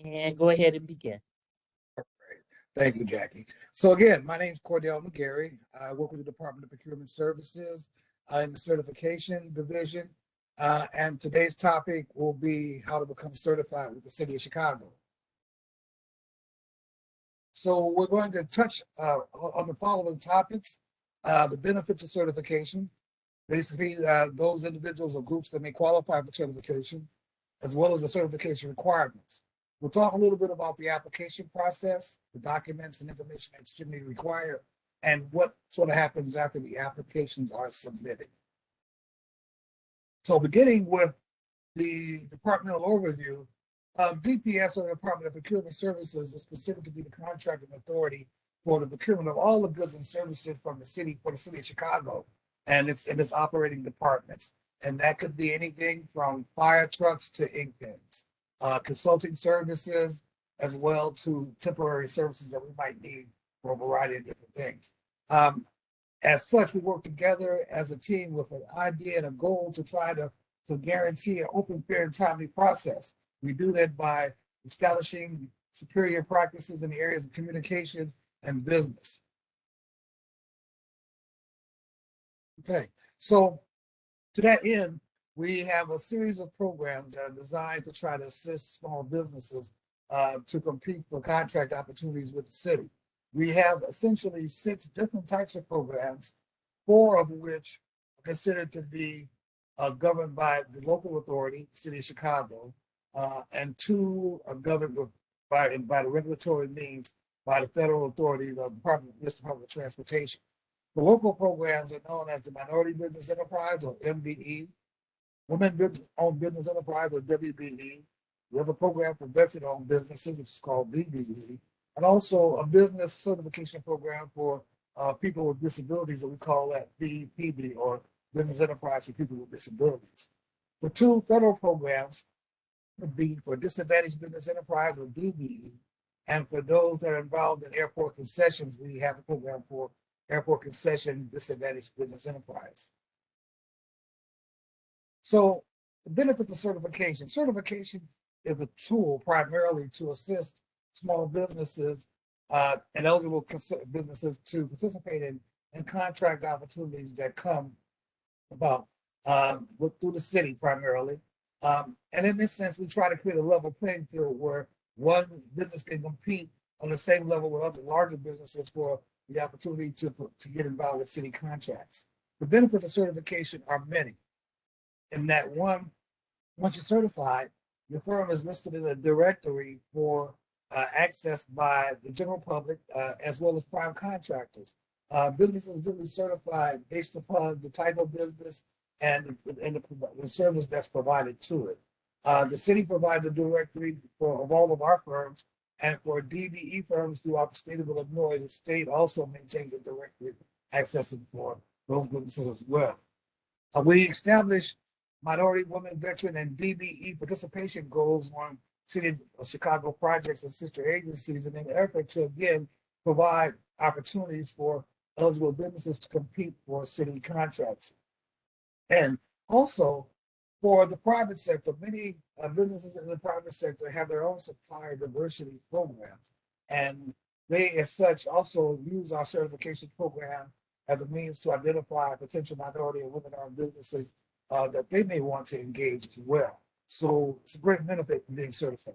and go ahead and begin. Great. Thank you, Jackie. So again, my name is Cordell McGarry. I work with the Department of Procurement Services in the certification division. And today's topic will be how to become certified with the City of Chicago. So we're going to touch on the following topics: the benefits of certification, basically those individuals or groups that may qualify for certification, as well as the certification requirements. We'll talk a little bit about the application process, the documents and information that's generally required, and what sort of happens after the applications are submitted. So beginning with the departmental overview, DPS, or Department of Procurement Services, is considered to be the contracting authority for the procurement of all the goods and services from the city for the city of Chicago and its operating departments. And that could be anything from fire trucks to ink pens, consulting services, as well to temporary services that we might need for a variety of different things. As such, we work together as a team with an idea and a goal to try to guarantee an open, fair, and timely process. We do that by establishing superior practices in the areas of communication and business. Okay, so to that end, we have a series of programs that are designed to try to assist small businesses to compete for contract opportunities with the city. We have essentially 6 different types of programs, 4 of which are considered to be governed by the local authority, the City of Chicago, and 2 are governed by the regulatory means by the federal authority, the Department of Transportation. The local programs are known as the Minority Business Enterprise, or MBE, Women-Owned Business Enterprise, or WBE. We have a program for veteran-owned businesses, which is called BBE, and also a business certification program for people with disabilities that we call that BPD, or Business Enterprise for People with Disabilities. The 2 federal programs would be for Disadvantaged Business Enterprise, or DBE, and for those that are involved in airport concessions, we have a program for Airport Concession Disadvantaged Business Enterprise. So the benefits of certification. Certification is a tool primarily to assist small businesses and eligible businesses to participate in contract opportunities that come about through the city primarily. And in this sense, we try to create a level playing field where one business can compete on the same level with other larger businesses for the opportunity to get involved with city contracts. The benefits of certification are many. In that once you're certified, your firm is listed in a directory for access by the general public as well as prime contractors. Businesses will be certified based upon the type of business and the service that's provided to it. The city provides a directory of all of our firms, and for DBE firms throughout the state of Illinois, the state also maintains a directory accessing for those businesses as well. We establish minority, women, veteran, and DBE participation goals on City of Chicago projects and sister agencies in an effort to, again, provide opportunities for eligible businesses to compete for city contracts. And also, for the private sector, many businesses in the private sector have their own supplier diversity programs. And they, as such, also use our certification program as a means to identify potential minority and women-owned businesses that they may want to engage as well. So it's a great benefit from being certified.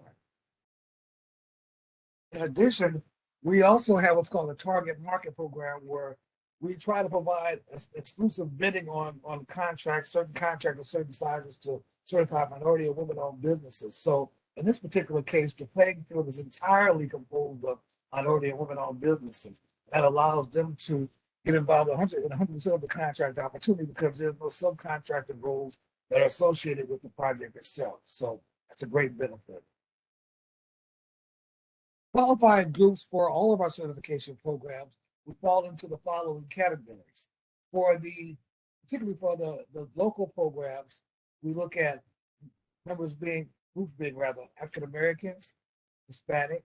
In addition, we also have what's called a target market program, where we try to provide exclusive bidding on contracts, certain contracts of certain sizes to certified minority and women-owned businesses. So in this particular case, the playing field is entirely composed of minority and women-owned businesses. That allows them to get involved in 100% of the contract opportunity, because there's no subcontracting roles that are associated with the project itself. So that's a great benefit. Qualifying groups for all of our certification programs, we fall into the following categories. Particularly for the local programs, we look at groups being African Americans, Hispanic,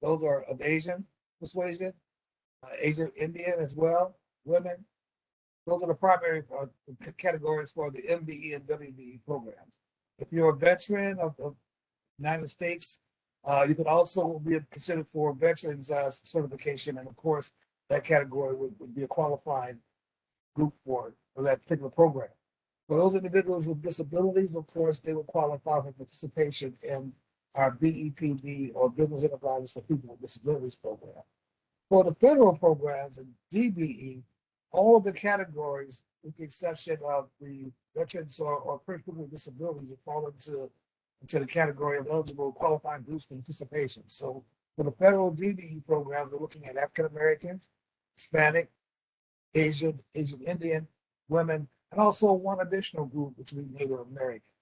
those are of Asian persuasion, Asian Indian as well, women. Those are the primary categories for the MBE and WBE programs. If you're a veteran of the United States, You could also be considered for veterans certification, and of course, that category would be a qualifying group for that particular program. For those individuals with disabilities, of course, they would qualify for participation in our BEPD or Business Enterprises for People with Disabilities program. For the federal programs and DBE, all of the categories, with the exception of the veterans or people with disabilities, would fall into the category of eligible qualifying groups for participation. So for the federal DBE programs, we're looking at African Americans, Hispanic, Asian Indian, women, and also one additional group, which would be Native Americans.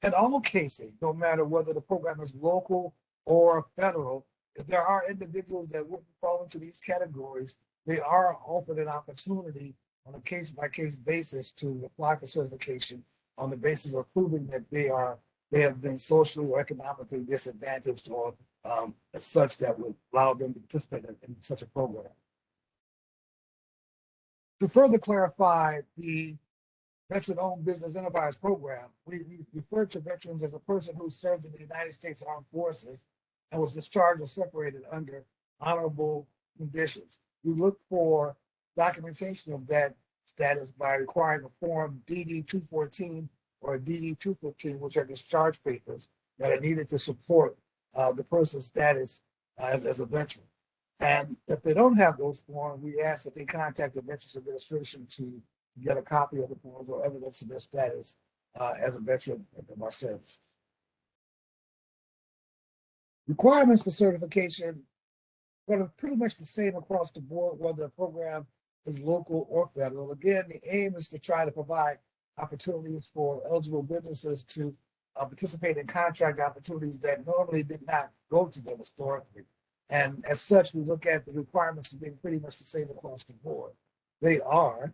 In all cases, no matter whether the program is local or federal, if there are individuals that wouldn't fall into these categories, they are offered an opportunity on a case-by-case basis to apply for certification on the basis of proving that they have been socially or economically disadvantaged or as such that would allow them to participate in such a program. To further clarify the Veteran-Owned Business Enterprise Program, we refer to veterans as a person who served in the United States Armed Forces and was discharged or separated under honorable conditions. We look for documentation of that status by requiring a form DD-214 or DD-215, which are discharge papers that are needed to support the person's status as a veteran. And if they don't have those forms, we ask that they contact the Veterans Administration to get a copy of the forms or evidence of their status as a veteran of our services. Requirements for certification are pretty much the same across the board, whether the program is local or federal. Again, the aim is to try to provide opportunities for eligible businesses to participate in contract opportunities that normally did not go to them historically. And as such, we look at the requirements as being pretty much the same across the board. They are,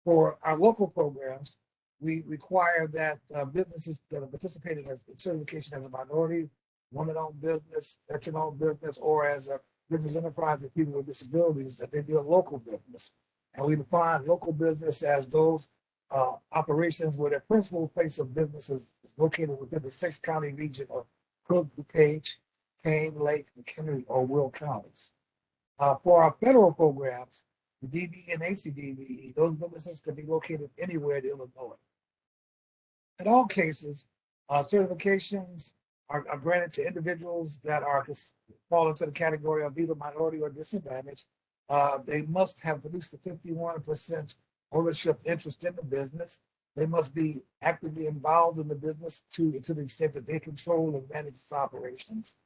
for our local programs, we require that businesses that are participating in certification as a minority, woman-owned business, veteran-owned business, or as a business enterprise with people with disabilities, that they be a local business. And we define local business as those operations where their principal place of business is located within the 6-county region of Cook, DuPage, Kane, Lake, McHenry, or Will counties. For our federal programs, the DBE and ACDBE, those businesses can be located anywhere in Illinois. In all cases, certifications are granted to individuals that fall into the category of either minority or disadvantaged. They must have at least a 51% ownership interest in the business. They must be actively involved in the business to the extent that they control and manage its operations.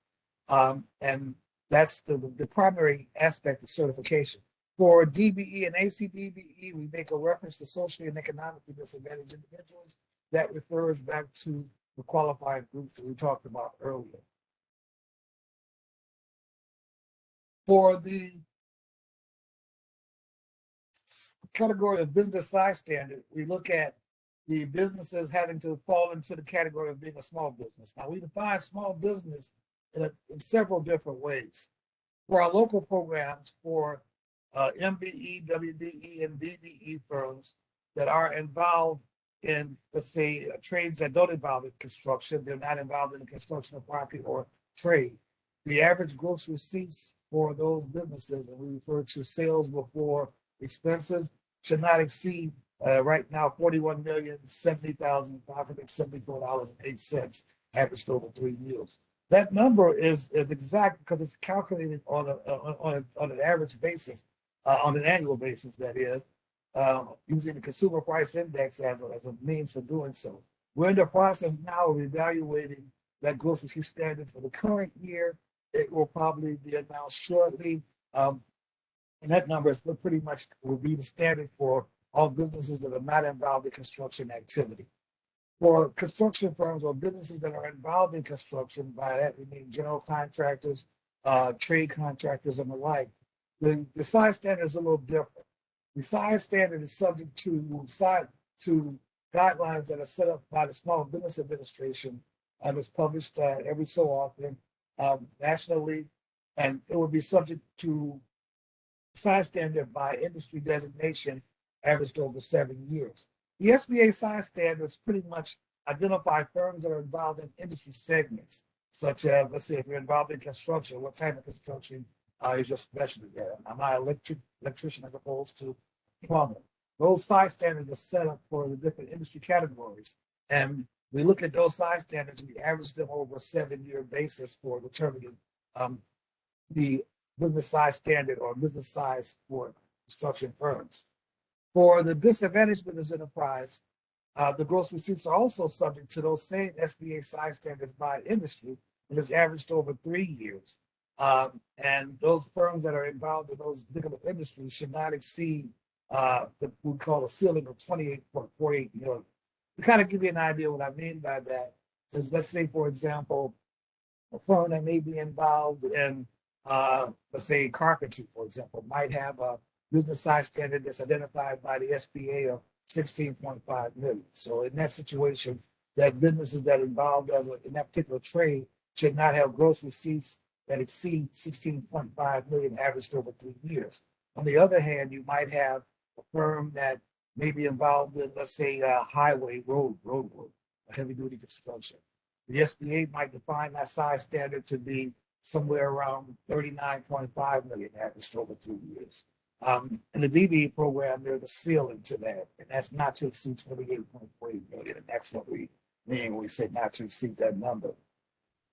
And that's the primary aspect of certification. For DBE and ACDBE, we make a reference to socially and economically disadvantaged individuals. That refers back to the qualified groups that we talked about earlier. For the category of business size standard, we look at the businesses having to fall into the category of being a small business. Now, we define small business in several different ways. For our local programs, for MBE, WBE, and DBE firms that are involved in, let's say, trades that don't involve in construction, they're not involved in the construction of property or trade. The average gross receipts for those businesses, and we refer to sales before expenses, should not exceed right now $41,070,574.08, averaged over 3 years. That number is exact because it's calculated on an average basis, on an annual basis, that is, using the consumer price index as a means for doing so. We're in the process now of evaluating that gross receipt standard for the current year. It will probably be announced shortly. And that number is pretty much will be the standard for all businesses that are not involved in construction activity. For construction firms or businesses that are involved in construction, by that we mean general contractors, trade contractors, and the like, the size standard is a little different. The size standard is subject to guidelines that are set up by the Small Business Administration and is published every so often nationally, and it would be subject to size standard by industry designation averaged over 7 years. The SBA size standards pretty much identify firms that are involved in industry segments. such as, let's say, if you're involved in construction, what type of construction is your specialty there? Am I electrician as opposed to plumber? Those size standards are set up for the different industry categories. And we look at those size standards, we average them over a 7-year basis for determining the business size standard or business size for construction firms. For the disadvantaged business enterprise, the gross receipts are also subject to those same SBA size standards by industry, and is averaged over 3 years. And those firms that are involved in those particular industries should not exceed what we call a ceiling of 28.48 million. To kind of give you an idea what I mean by that is, let's say, for example, a firm that may be involved in, let's say, carpentry, for example, might have a business size standard that's identified by the SBA of 16.5 million. So in that situation, that businesses that are involved in that particular trade should not have gross receipts that exceed 16.5 million averaged over 3 years. On the other hand, you might have a firm that may be involved in, let's say, highway road work, heavy duty construction. The SBA might define that size standard to be somewhere around 39.5 million averaged over 3 years. In the DBE program, there's a ceiling to that, and that's not to exceed 28.3 million, and that's what we mean when we say not to exceed that number.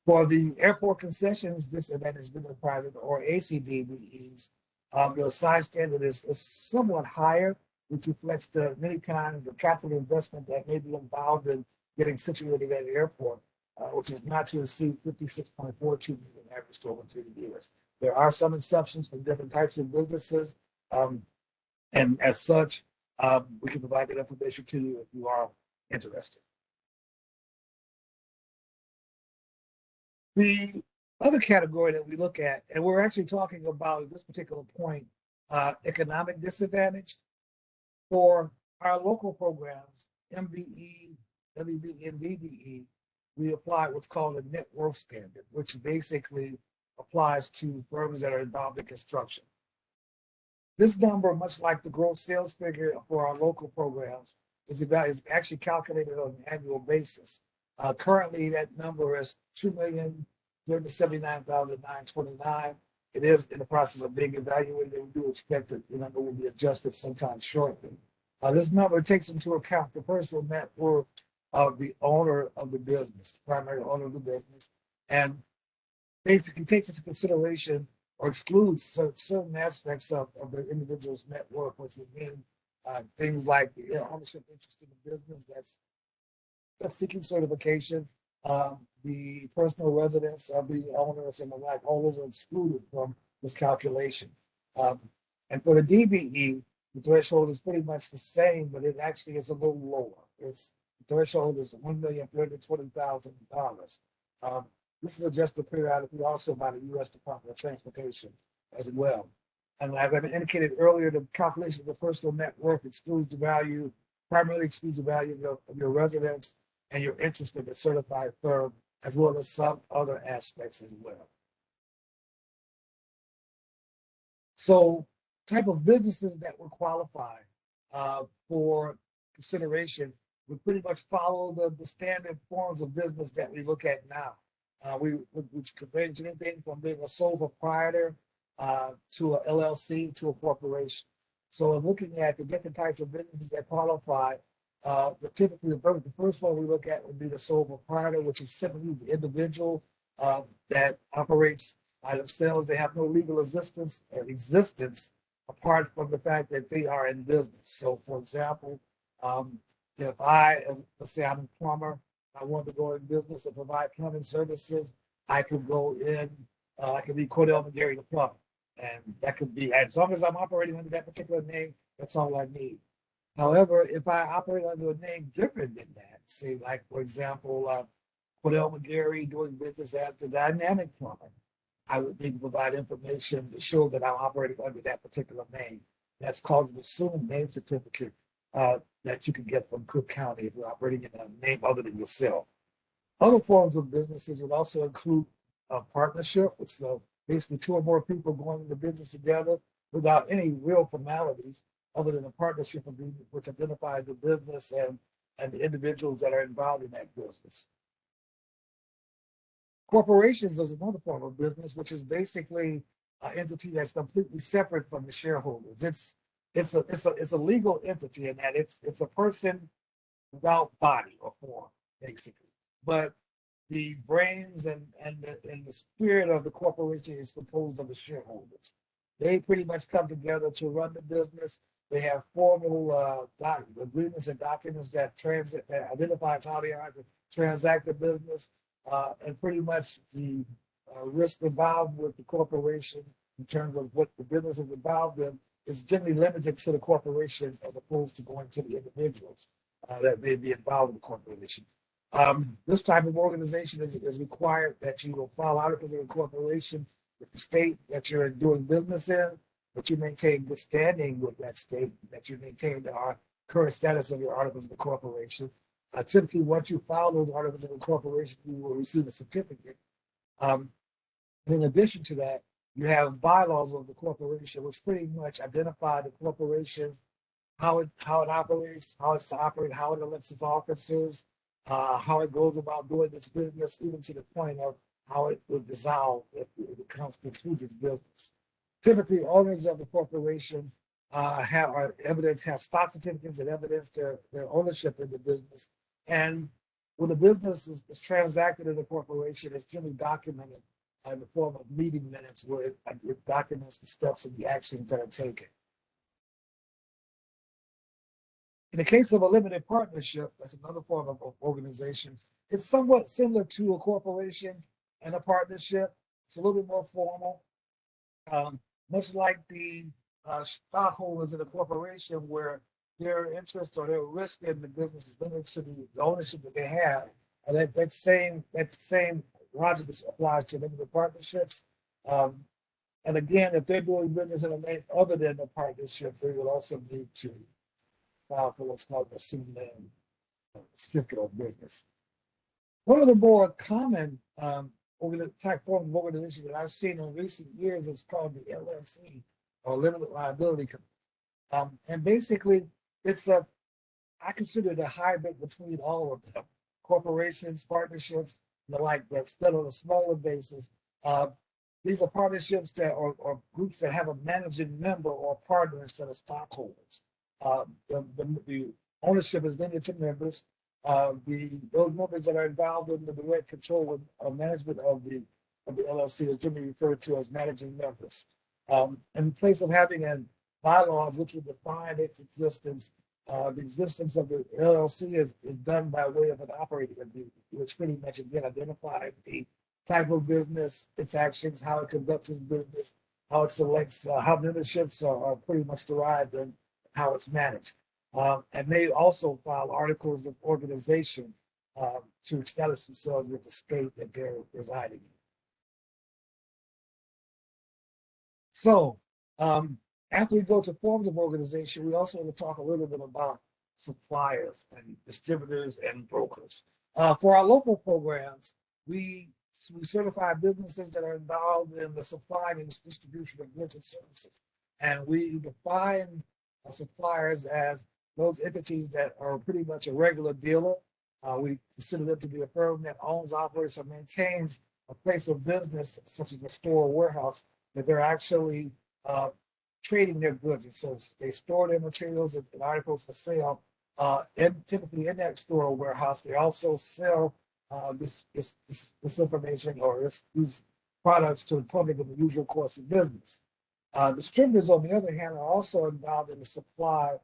For the airport concessions disadvantaged business enterprises, or ACDBEs, the size standard is somewhat higher, which reflects the many times the capital investment that may be involved in getting situated at the airport, which is not to exceed 56.42 million averaged over 3 years. There are some exceptions for different types of businesses, and as such, we can provide that information to you if you are interested. The other category that we look at, and we're actually talking about at this particular point, economic disadvantage. For our local programs, MBE, WBE, and BBE, we apply what's called a net worth standard, which basically applies to firms that are involved in construction. This number, much like the gross sales figure for our local programs, is actually calculated on an annual basis. Currently, that number is 2,379,929. It is in the process of being evaluated, and we do expect that the number will be adjusted sometime shortly. This number takes into account the personal net worth of the owner of the business, the primary owner of the business, and basically takes into consideration or excludes certain aspects of the individual's net worth, which would mean things like the ownership interest in the business that's seeking certification, the personal residence of the owners and the like. All those are excluded from this calculation. And for the DBE, the threshold is pretty much the same, but it actually is a little lower. The threshold is $1,320,000. This is adjusted periodically also by the U.S. Department of Transportation as well. And as I indicated earlier, the calculation of the personal net worth primarily excludes the value of your residence and your interest in the certified firm, as well as some other aspects as well. So, type of businesses that would qualify for consideration would pretty much follow the standard forms of business that we look at now. Which could range anything from being a sole proprietor to a LLC to a corporation. So, in looking at the different types of businesses that qualify, typically the first one we look at would be the sole proprietor, which is simply the individual that operates by themselves. They have no legal existence apart from the fact that they are in business. So, for example, if let's say I'm a plumber, I want to go in business and provide plumbing services, I could go in, I could be Cordell McGarry the plumber. And that could be, as long as I'm operating under that particular name, that's all I need. However, if I operate under a name different than that, say like, for example, Cordell McGarry doing business as the dynamic plumber, I would need to provide information to show that I'm operating under that particular name. That's called an assumed name certificate that you can get from Cook County if you're operating in a name other than yourself. Other forms of businesses would also include a partnership, which is basically 2 or more people going into business together without any real formalities other than a partnership agreement, which identifies the business and the individuals that are involved in that business. Corporations is another form of business, which is basically an entity that's completely separate from the shareholders. It's a legal entity in that it's a person without body or form, basically. But the brains and the spirit of the corporation is composed of the shareholders. They pretty much come together to run the business. They have formal agreements and documents that identifies how they are to transact the business, and pretty much the risk involved with the corporation in terms of what the business is involved in is generally limited to the corporation as opposed to going to the individuals that may be involved in the corporation. This type of organization is required that you will file articles of incorporation with the state that you're doing business in, that you maintain good standing with that state, that you maintain the current status of your articles of incorporation. Typically, once you file those articles of incorporation, you will receive a certificate. In addition to that, you have bylaws of the corporation, which pretty much identify the corporation, how it operates, how it's to operate, how it elects its officers, how it goes about doing its business, even to the point of how it would dissolve if it comes to conclude its business. Typically, owners of the corporation have stock certificates that evidence their ownership in the business. And when the business is transacted in the corporation, it's generally documented in the form of meeting minutes where it documents the steps and the actions that are taken. In the case of a limited partnership, that's another form of organization. It's somewhat similar to a corporation and a partnership. It's a little bit more formal, much like the stockholders in a corporation, where their interest or their risk in the business is limited to the ownership that they have. And that same logic applies to limited partnerships. And again, if they're doing business in a name other than the partnership, they will also need to file for what's called the pseudonym certificate of business. One of the more common type form of organization that I've seen in recent years is called the LLC, or limited liability company. And basically, I consider it a hybrid between all of them: corporations, partnerships, and the like, that's done on a smaller basis. These are partnerships or groups that have a managing member or partner instead of stockholders. The ownership is limited to members. Those members that are involved in the direct control of management of the LLC is generally referred to as managing members. In place of having bylaws which would define its existence, the existence of the LLC is done by way of an operating agreement, which pretty much again identifies the type of business, its actions, how it conducts its business, how it selects, how memberships are pretty much derived, and how it's managed. And they also file articles of organization to establish themselves with the state that they're residing in. So after we go to forms of organization, we also want to talk a little bit about suppliers and distributors and brokers. For our local programs, we certify businesses that are involved in the supply and distribution of goods and services. And we define suppliers as those entities that are pretty much a regular dealer. We consider them to be a firm that owns, operates, or maintains a place of business, such as a store or warehouse, that they're actually trading their goods and services. They store their materials and articles for sale, and typically in that store or warehouse. They also sell this information or these products to the public in the usual course of business. Distributors, on the other hand, are also involved in the supply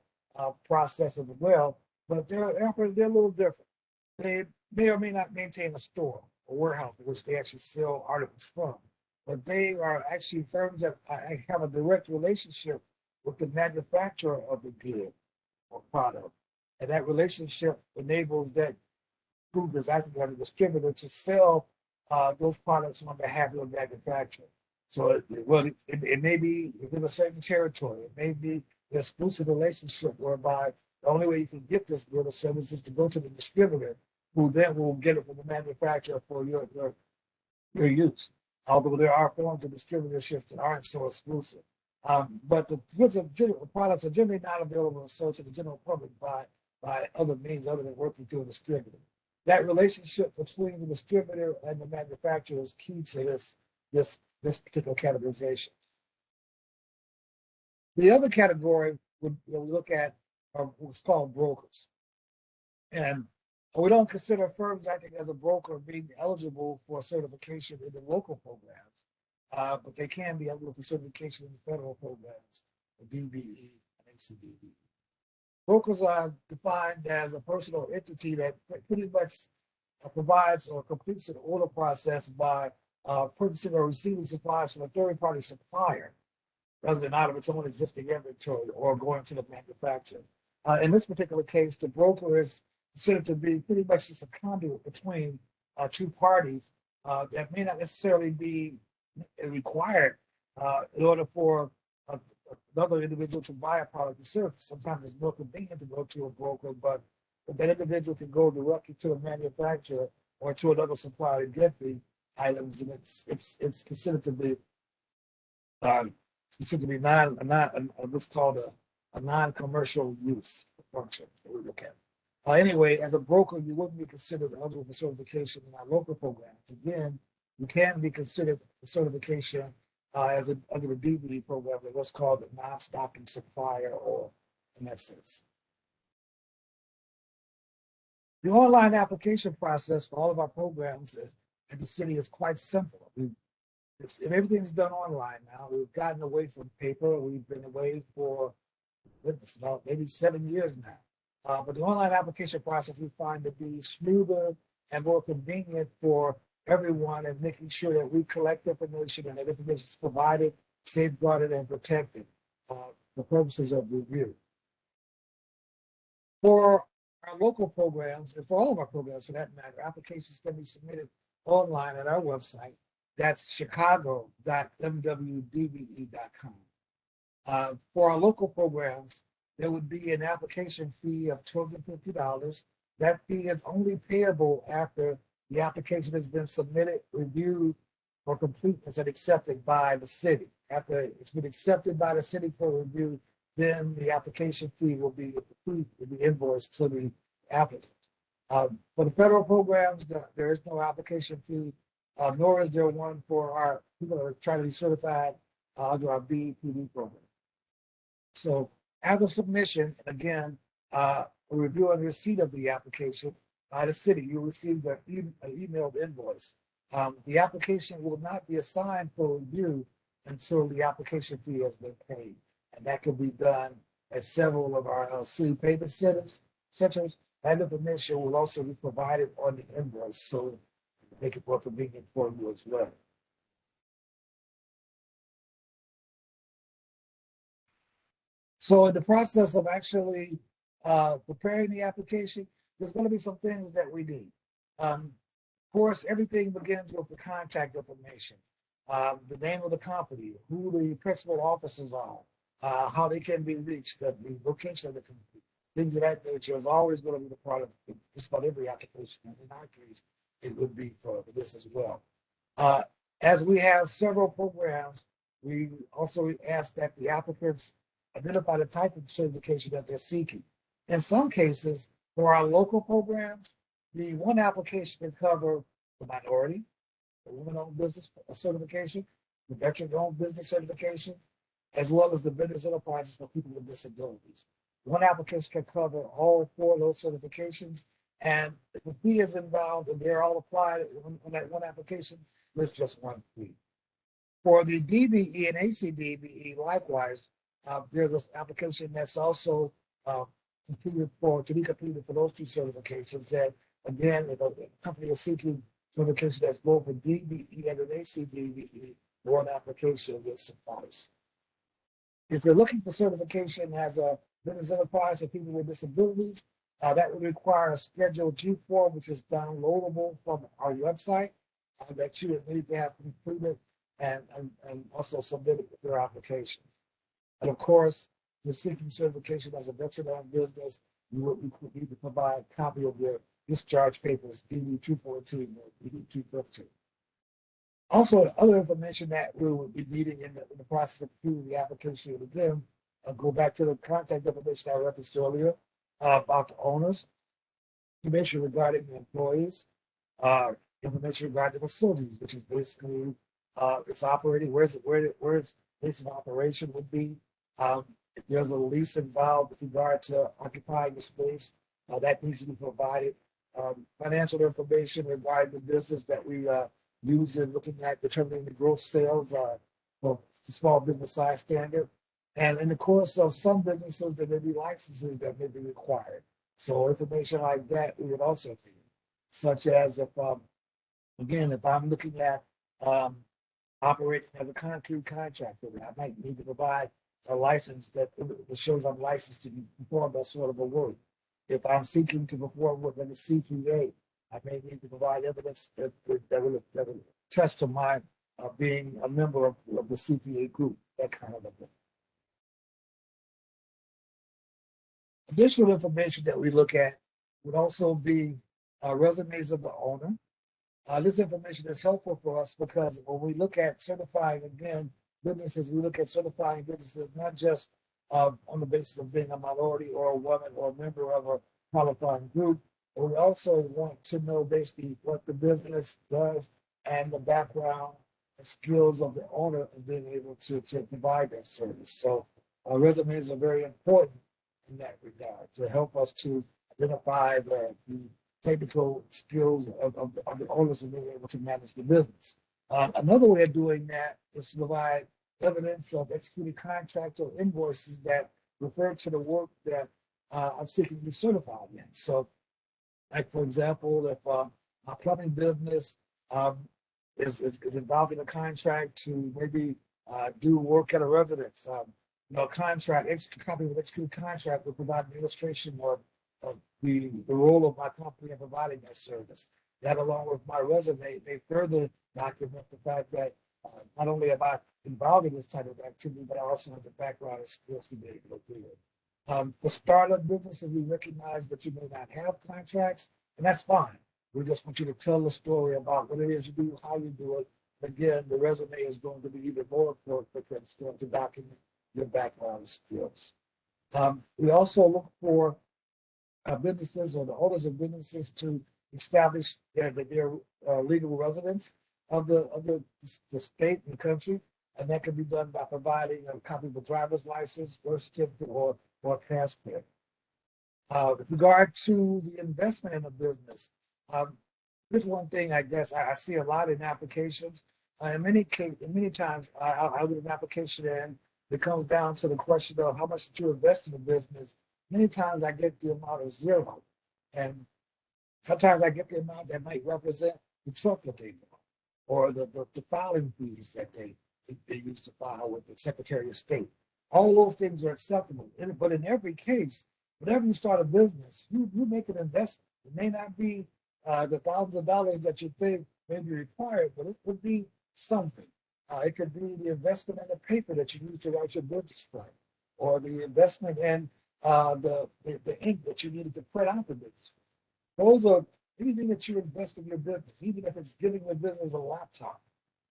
process as well, but they're a little different. They may or may not maintain a store or warehouse in which they actually sell articles from, but they are actually firms that have a direct relationship with the manufacturer of the good or product. And that relationship enables that group that's acting as a distributor to sell those products on behalf of the manufacturer. So, it may be within a certain territory. It may be an exclusive relationship whereby the only way you can get this good or service is to go to the distributor, who then will get it from the manufacturer for your use. Although there are forms of distributorship that aren't so exclusive. But the goods of products are generally not available to sell to the general public by other means other than working through a distributor. That relationship between the distributor and the manufacturer is key to this particular categorization. The other category that we look at are what's called brokers. And we don't consider firms acting as a broker being eligible for certification in the local programs, but they can be eligible for certification in the federal programs, the DBE and ACDBE. Brokers are defined as a personal entity that pretty much provides or completes an order process by purchasing or receiving supplies from a third-party supplier rather than out of its own existing inventory or going to the manufacturer. In this particular case, the broker is considered to be pretty much just a conduit between two parties that may not necessarily be required in order for another individual to buy a product or service. Sometimes it's more convenient to go to a broker, but that individual can go directly to a manufacturer or to another supplier to get the items, and it's considered to be what's called a non-commercial use function that we look at. Anyway, as a broker, you wouldn't be considered eligible for certification in our local programs. Again, you can be considered for certification under the DBE program, what's called a non-stocking supplier, or in that sense. The online application process for all of our programs at the city is quite simple. Everything's done online now. We've gotten away from paper. We've been away for about maybe 7 years now. But the online application process we find to be smoother and more convenient for everyone, and making sure that we collect information and that information is provided, safeguarded, and protected for purposes of review. For our local programs, and for all of our programs for that matter, applications can be submitted online at our website. That's chicago.mwdbe.com. For our local programs, there would be an application fee of $250. That fee is only payable after the application has been submitted, reviewed for completeness, and accepted by the city. After it's been accepted by the city for review, then the application fee will be invoiced to the applicant. For the federal programs, there is no application fee, nor is there one for our people that are trying to be certified under our BEPD program. So after submission, again, a review and receipt of the application by the city, you receive an emailed invoice. The application will not be assigned for review until the application fee has been paid. And that can be done at several of our city payment centers. That information will also be provided on the invoice, so make it more convenient for you as well. So in the process of actually preparing the application, there's going to be some things that we need. Of course, everything begins with the contact information, the name of the company, who the principal officers are, how they can be reached, the location of the company, things of that nature is always going to be the part of just about every application. And in our case, it would be for this as well. As we have several programs, we also ask that the applicants identify the type of certification that they're seeking. In some cases, for our local programs, the one application can cover the minority, the women-owned business certification, the veteran-owned business certification, as well as the business enterprises for people with disabilities. One application can cover all 4 of those certifications, and if the fee is involved and they're all applied on that one application, there's just one fee. For the DBE and ACDBE, likewise, there's this application that's also to be completed for those 2 certifications. And again, if a company is seeking certification that's both a DBE and an ACDBE, one application will suffice. If you're looking for certification as a business enterprise for people with disabilities, that would require a Schedule G form, which is downloadable from our website, that you would need to have completed and also submitted with your application. And of course, if you're seeking certification as a veteran-owned business, you would need to provide a copy of your discharge papers, DD 214 or DD 215. Also, other information that we will be needing in the process of completing the application, and again, I'll go back to the contact information I referenced earlier about the owners. information regarding the employees, uh, information regarding the facilities, which is basically its operating, where its base of operation would be. If there's a lease involved with regard to occupying the space, that needs to be provided. Financial information regarding the business that we use in looking at determining the gross sales for the small business size standard. And in the course of some businesses, there may be licenses that may be required. So information like that we would also need, such as if, again, if I'm looking at operating as a concrete contractor, I might need to provide a license that shows I'm licensed to perform that sort of a work. If I'm seeking to perform within the CPA, I may need to provide evidence that will attest to my being a member of the CPA group, that kind of a thing. Additional information that we look at would also be resumes of the owner. This information is helpful for us because when we look at certifying, again, businesses, we look at certifying businesses not just on the basis of being a minority or a woman or a member of a qualifying group, but we also want to know basically what the business does and the background and skills of the owner and being able to provide that service. So resumes are very important in that regard to help us to identify the technical skills of the owners and being able to manage the business. Another way of doing that is to provide evidence of executed contract or invoices that refer to the work that I'm seeking to be certified in. So, like for example, if my plumbing business is involved in a contract to maybe do work at a residence, contract, copy of executed contract will provide an illustration of the role of my company in providing that service. That, along with my resume, may further document the fact that not only am I involved in this type of activity, but I also have the background and skills to be able to do it. For startup businesses, we recognize that you may not have contracts, and that's fine. We just want you to tell the story about what it is you do, how you do it. Again, the resume is going to be even more important because it's going to document your background and skills. We also look for businesses or the owners of businesses to establish their legal residence of the state and country, and that can be done by providing a copy of a driver's license, birth certificate, or passport. With regard to the investment in a business, here's one thing I guess I see a lot in applications. In many times, I'll get an application in. It comes down to the question of how much did you invest in the business. Many times I get the amount of zero, and sometimes I get the amount that might represent the truck that they bought, or the filing fees that they used to file with the Secretary of State. All those things are acceptable, but in every case, whenever you start a business, you make an investment. It may not be the thousands of dollars that you think may be required, but it would be something. It could be the investment in the paper that you use to write your business plan, or the investment in the ink that you needed to print out the business. Those are anything that you invest in your business, even if it's giving your business a laptop.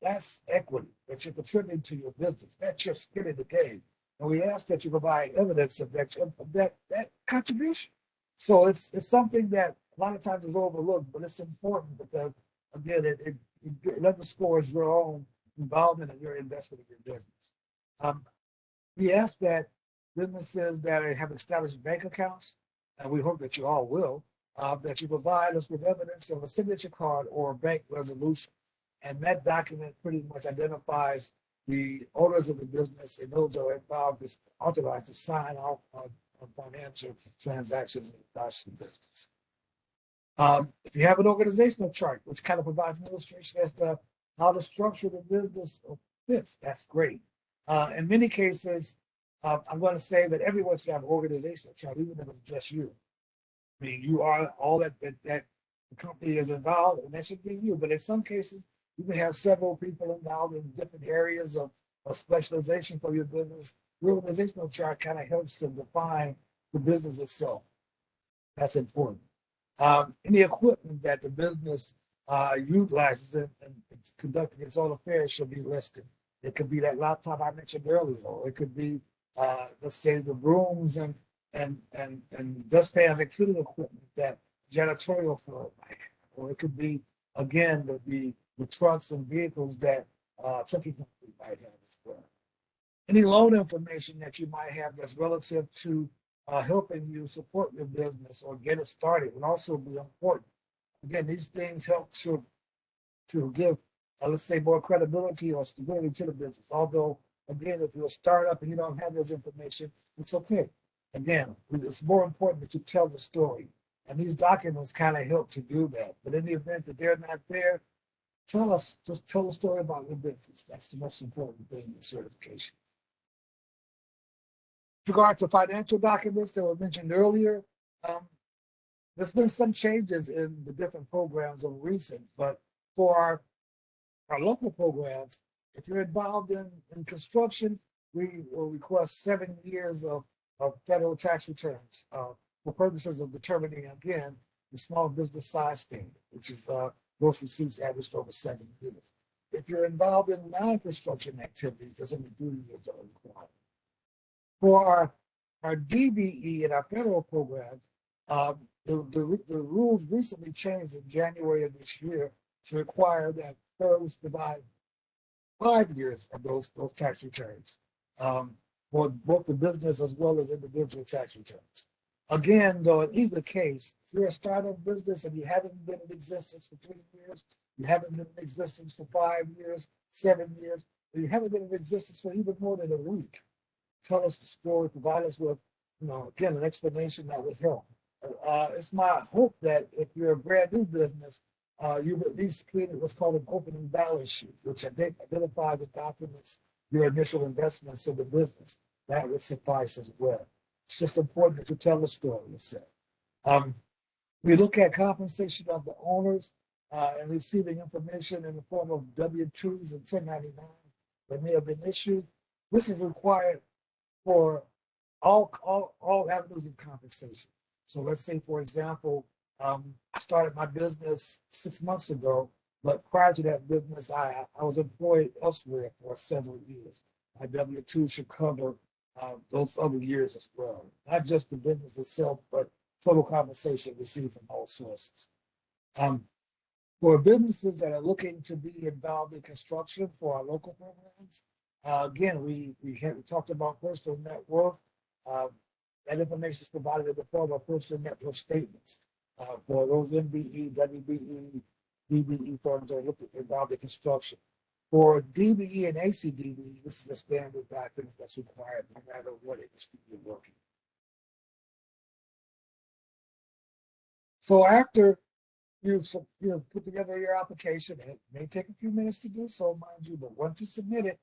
That's equity that you're contributing to your business. That's your skin in the game. And we ask that you provide evidence of that contribution. So it's something that a lot of times is overlooked, but it's important because, again, it underscores your own involvement and your investment in your business. We ask that businesses that have established bank accounts, and we hope that you all will, that you provide us with evidence of a signature card or a bank resolution. And that document pretty much identifies the owners of the business and those that are involved, is authorized to sign off on financial transactions in regards to the business. If you have an organizational chart, which kind of provides an illustration as to how the structure of the business fits, that's great. In many cases, I'm going to say that everyone should have an organizational chart, even if it's just you. I mean, you are all that the company is involved, and that should be you. But in some cases, you may have several people involved in different areas of specialization for your business. The organizational chart kind of helps to define the business itself. That's important. Any equipment that the business utilizes in conducting its own affairs should be listed. It could be that laptop I mentioned earlier, or it could be, let's say, the brooms and dustpans and cleaning equipment that janitorial firm might have, or it could be, again, the trucks and vehicles that trucking company might have as well. Any loan information that you might have that's relative to helping you support your business or get it started would also be important. Again, these things help to give, let's say, more credibility or stability to the business. Although, again, if you're a startup and you don't have this information, it's okay. Again, it's more important that you tell the story. And these documents kind of help to do that. But in the event that they're not there, just tell the story about your business. That's the most important thing in certification. With regard to financial documents that were mentioned earlier, there's been some changes in the different programs of recent, but for our local programs, if you're involved in construction, we will request 7 years of federal tax returns for purposes of determining, again, the small business size standard, which is gross receipts averaged over 7 years. If you're involved in non-construction activities, there's only 3 years that are required. For our DBE and our federal programs, the rules recently changed in January of this year to require that firms provide 5 years of those tax returns for both the business as well as individual tax returns. Again, though, in either case, if you're a startup business and you haven't been in existence for 3 years, you haven't been in existence for 5 years, 7 years, or you haven't been in existence for even more than a week, tell us the story, provide us with, again, an explanation that would help. It's my hope that if you're a brand new business, you've at least created what's called an opening balance sheet, which identifies the documents, your initial investments in the business. That would suffice as well. It's just important that you tell the story yourself. We look at compensation of the owners and receiving information in the form of W-2s and 1099s that may have been issued. This is required for all avenues of compensation. So let's say, for example, I started my business 6 months ago, but prior to that business, I was employed elsewhere for several years. My W-2 should cover those other years as well, not just the business itself, but total compensation received from all sources. For businesses that are looking to be involved in construction for our local programs, again, we talked about personal net worth. That information is provided in the form of personal net worth statements for those MBE, WBE, DBE firms that are involved in construction. For DBE and ACDBE, this is a standard document that's required no matter what industry you're working. So after you've put together your application, and it may take a few minutes to do so, mind you, but once you submit it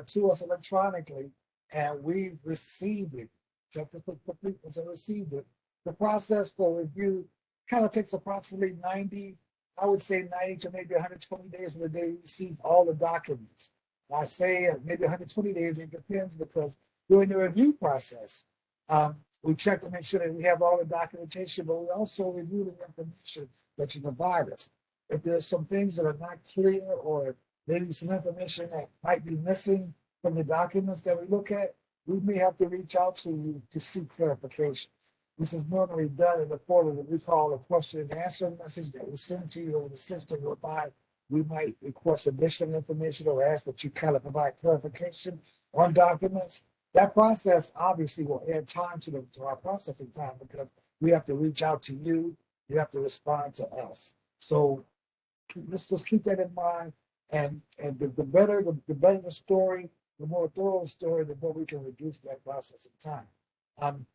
to us electronically and we received it, check the completeness and received it, the process for review kind of takes approximately 90 to maybe 120 days from the day you receive all the documents. I say maybe 120 days, it depends, because during the review process, we check to make sure that we have all the documentation, but we also review the information that you provide us. If there's some things that are not clear, or maybe some information that might be missing from the documents that we look at, we may have to reach out to you to seek clarification. This is normally done in the form of what we call a question and answer message that we send to you over the system, whereby we might request additional information or ask that you kind of provide clarification on documents. That process obviously will add time to our processing time, because we have to reach out to you, you have to respond to us. So let's just keep that in mind. And the better the story, the more thorough the story, the more we can reduce that processing time.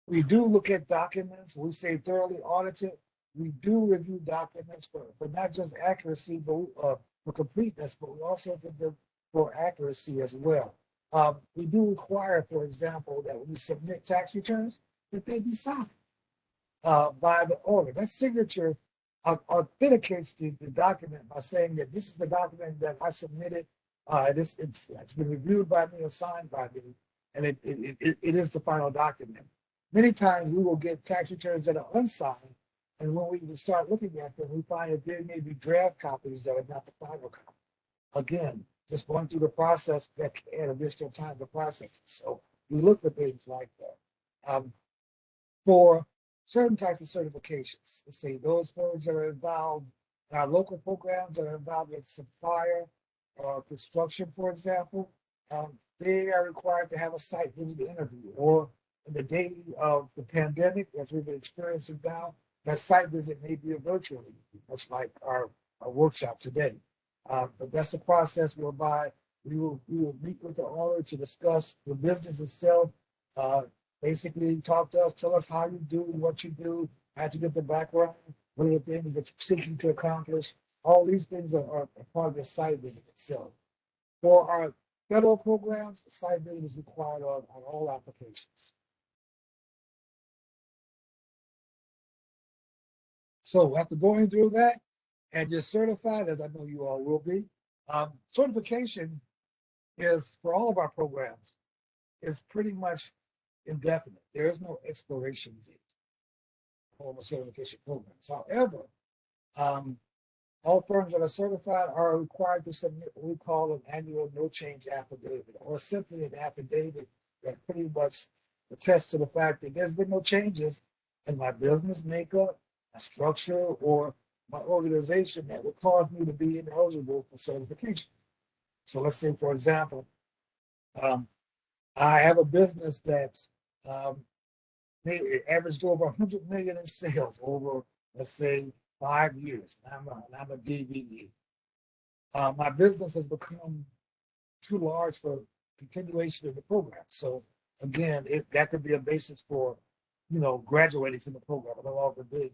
We do look at documents. We say thoroughly audited. We do review documents for not just accuracy, but for completeness, but we also look them for accuracy as well. We do require, for example, that when you submit tax returns, that they be signed by the owner. That signature authenticates the document by saying that this is the document that I submitted. It's been reviewed by me and signed by me, and it is the final document. Many times we will get tax returns that are unsigned, and when we start looking at them, we find that there may be draft copies that are not the final copy. Again, just going through the process that can add additional time to process it. So we look for things like that. For certain types of certifications. Let's say those firms that are involved in our local programs that are involved in supplier or construction, for example, they are required to have a site visit interview. Or in the day of the pandemic, as we've been experiencing now, that site visit may be virtually, much like our workshop today. But that's a process whereby we will meet with the owner to discuss the business itself. Uh, Basically, talk to us, tell us how you do, what you do, how to get the background, what are the things that you're seeking to accomplish. All these things are part of the site visit itself. For our federal programs, the site visit is required on all applications. So after going through that and you're certified, as I know you all will be, certification is for all of our programs is pretty much indefinite. There is no expiration date for the certification programs. However, um, all firms that are certified are required to submit what we call an annual no change affidavit, or simply an affidavit that pretty much attests to the fact that there's been no changes in my business makeup, my structure, or my organization that would cause me to be ineligible for certification. So let's say, for example, um, I have a business that's um, averaged over 100 million in sales over, let's say, 5 years. I'm a DVD. My business has become too large for continuation of the program. So again, that could be a basis for, graduating from the program no longer being.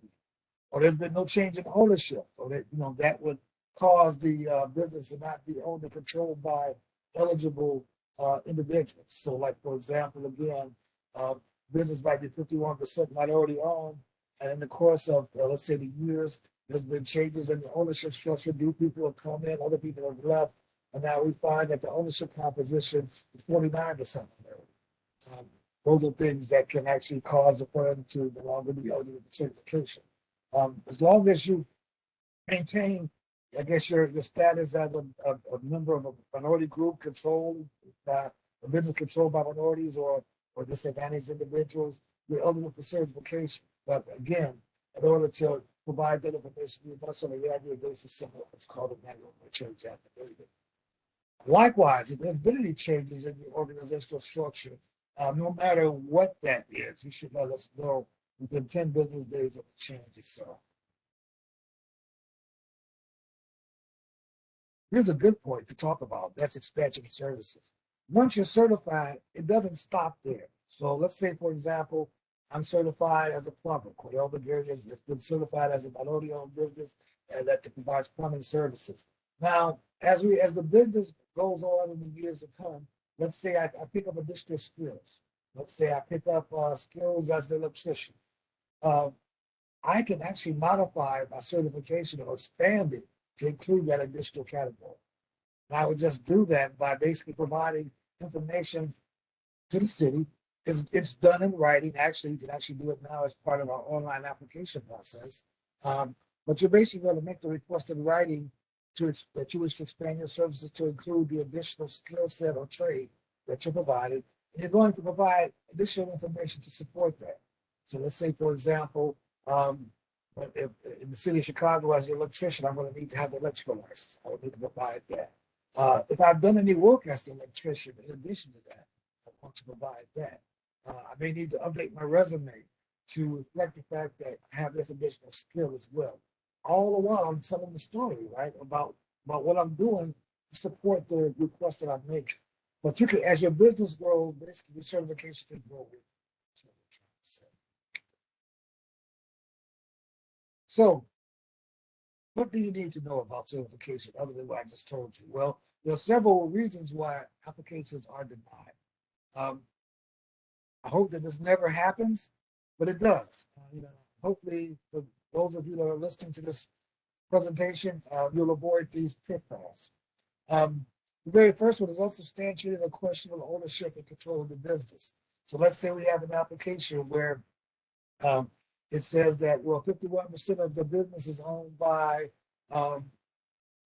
Or there's been no change in ownership, or that would cause the business to not be owned and controlled by eligible individuals. So, like for example, again, uh, business might be 51% minority owned, and in the course of let's say the years, there's been changes in the ownership structure. New people have come in, other people have left, and now we find that the ownership composition is 49% minority. Um, those are things that can actually cause the firm to no longer be eligible for certification. As long as you maintain, I guess, your status as a member of a minority group controlled by a business controlled by minorities or disadvantaged individuals, you're eligible for certification. But again, in order to provide that information, you must on a regular basis submit what's called a manual change affidavit. Likewise, if there's been any changes in the organizational structure, no matter what that is, you should let us know within 10 business days of the change itself. Here's a good point to talk about. That's expansion of services. Once you're certified, it doesn't stop there. So let's say, for example, I'm certified as a plumber. Cordell McGarry has been certified as a minority-owned business and that provides plumbing services. Now, as the business goes on in the years to come, let's say I pick up additional skills. Let's say I pick up skills as an electrician. Uh, I can actually modify my certification or expand it to include that additional category. And I would just do that by basically providing information to the city. It's done in writing. Actually, you can actually do it now as part of our online application process. Um, but you're basically going to make the request in writing that you wish to expand your services to include the additional skill set or trade that you're providing. And you're going to provide additional information to support that. So let's say, for example, um, if, in the city of Chicago, as an electrician, I'm going to need to have an electrical license. I would need to provide that. If I've done any work as an electrician, in addition to that, I want to provide that. I may need to update my resume to reflect the fact that I have this additional skill as well. All the while, I'm telling the story, right, about what I'm doing to support the request that I'm making. But you can, as your business grows, basically your certification can grow with it. That's what I'm trying to say. So, what do you need to know about certification other than what I just told you? Well, there are several reasons why applications are denied. Um, I hope that this never happens, but it does. Hopefully, for those of you that are listening to this presentation, you'll avoid these pitfalls. The very first one is unsubstantiated or questionable ownership and control of the business. So let's say we have an application where um, it says that, well, 51% of the business is owned by um,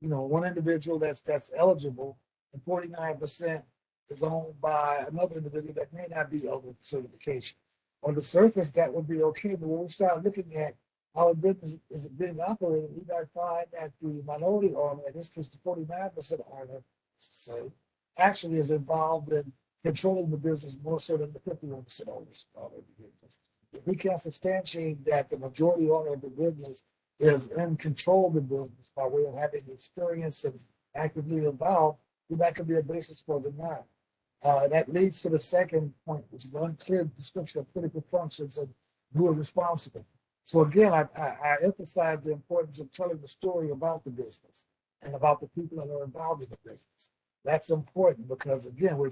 one individual that's eligible, and 49% is owned by another individual that may not be eligible for certification. On the surface, that would be okay, but when we start looking at how a business is being operated, we might find that the minority owner, in this case, the 49% owner, say, actually is involved in controlling the business more so than the 51% owners of the business. If we can substantiate that the majority owner of the business is in control of the business by way of having experience and actively involved, then that could be a basis for denial. That leads to the second point, which is the unclear description of critical functions and who is responsible. So again, I emphasize the importance of telling the story about the business and about the people that are involved in the business. That's important because again, we